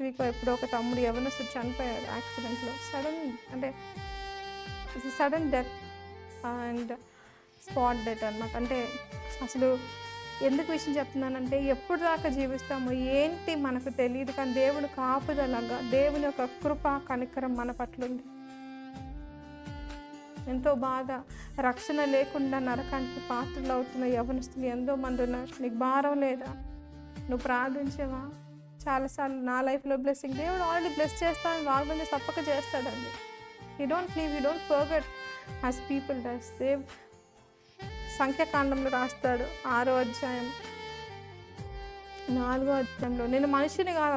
Week ఎప్పుడో ఒక తమ్ముడు యవ్వనస్తుడు చనిపోయాడు యాక్సిడెంట్లో. Sudden death and spot death అనమాట. అంటే అసలు ఎందుకు విషయం చెప్తున్నానంటే, ఎప్పుడు దాకా జీవిస్తామో ఏంటి మనకు తెలియదు, కానీ దేవుని కాపుదలగా, దేవుని యొక్క కృప కనికరం మన పట్ల ఉంది. ఎంతో బాధ, రక్షణ లేకుండా నరకానికి పాత్రలు అవుతున్న యవ్వనస్తులు ఎంతో మంది ఉన్నారు. నీకు భారం లేదా? నువ్వు ప్రార్థించేవా? చాలాసార్లు నా లైఫ్లో బ్లెస్సింగ్ దేవుడు ఆల్రెడీ బ్లెస్ చేస్తానని వాగ్దానం తప్పక చేస్తాడండి. You don't leave, you don't forget as people does. దేవుడు సంఖ్యాకాండంలో రాస్తాడు 6వ అధ్యాయం 4వ అధ్యాయంలో, నేను మనిషిని కాదు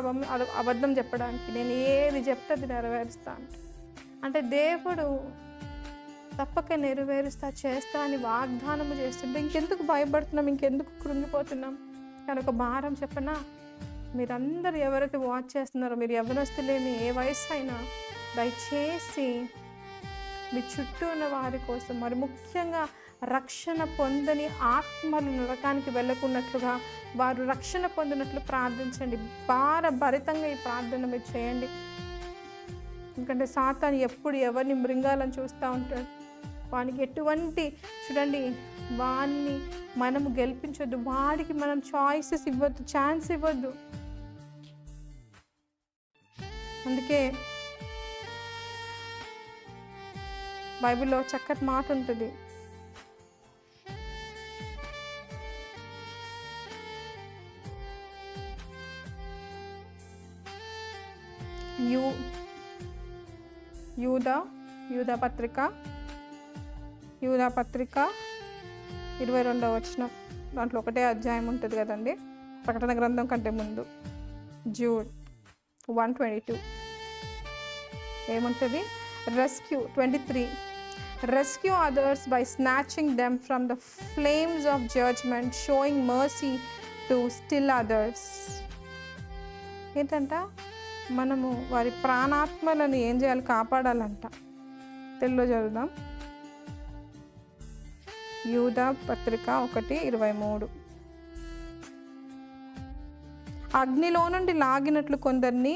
అబద్ధం చెప్పడానికి, నేను ఏది చెప్తే అది నెరవేరుస్తాను. అంటే దేవుడు తప్పక నెరవేరుస్తా, చేస్తా అని వాగ్దానము చేస్తుంటే ఇంకెందుకు భయపడుతున్నాం, ఇంకెందుకు కృంగిపోతున్నాం? కానీ ఒక భారం చెప్పనా, మీరందరూ ఎవరైతే వాచ్ చేస్తున్నారో, మీరు యవ్వనస్తులేమి ఏ వయసు అయినా, దయచేసి మీ చుట్టూ ఉన్న వారి కోసం, మరి ముఖ్యంగా రక్షణ పొందని ఆత్మలు నరకానికి వెళ్ళకున్నట్లుగా, వారు రక్షణ పొందినట్లు ప్రార్థించండి. భారభరితంగా ఈ ప్రార్థన మీరు చేయండి. ఎందుకంటే సాతాను ఎప్పుడు ఎవరిని మృంగాలని చూస్తూ ఉంటాడు. వానికి ఎటువంటి, చూడండి, వాడిని మనము గెలిపించొద్దు, వాడికి మనం చాయిసెస్ ఇవ్వద్దు, ఛాన్స్ ఇవ్వద్దు. అందుకే బైబిల్లో చక్కటి మాట ఉంటుంది, యూదా పత్రిక 22వ వచనం, దాంట్లో ఒకటే అధ్యాయం ఉంటుంది కదండి, ప్రకటన గ్రంథం కంటే ముందు. జూడ్ 1:22 ఏముంటుంది? 23 rescue others by snatching them from the flames of judgement, showing mercy to still others. ఏంటంట? మనము వారి ప్రాణాత్మలను ఏం చేయాలి? కాపాడాలంట. తెలుగులో చదువుదాం. యూదా పత్రిక 1:23, అగ్నిలో నుండి లాగినట్లు కొందరిని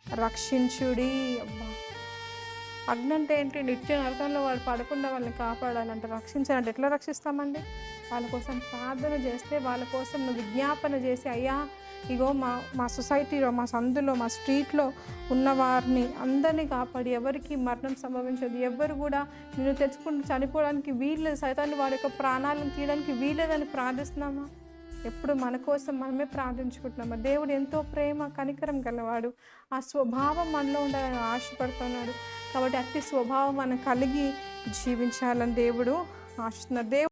రక్షించుడి. అబ్బా, అగ్ని అంటే ఏంటి? నిత్య నరకంలో వాడు పడకుండా వాళ్ళని కాపాడాలంటే, రక్షించాలంటే ఎట్లా రక్షిస్తామండి? వాళ్ళ కోసం ప్రార్థన చేస్తే, వాళ్ళ కోసం నువ్వు విజ్ఞాపన చేసి, అయ్యా ఇగో మా సొసైటీలో, మా సందులో, మా స్ట్రీట్లో ఉన్న వారిని అందరినీ కాపాడి, ఎవరికి మరణం సంభవించదు, ఎవరు కూడా నిన్ను తెచ్చుకుంటూ చనిపోవడానికి వీల్లేదు, సైతాన్ని వారి యొక్క ప్రాణాలను తీయడానికి వీల్లేదని ప్రార్థిస్తున్నామా? ఎప్పుడు మన కోసం మనమే ప్రార్థించుకుంటున్నామా? దేవుడు ఎంతో ప్రేమ కనికరం గలవాడు. ఆ స్వభావం మనలో ఉండాలని ఆశపడుతున్నాడు. కాబట్టి అట్టి స్వభావం మనం కలిగి జీవించాలని దేవుడు ఆశిస్తున్నాడు. దేవుడు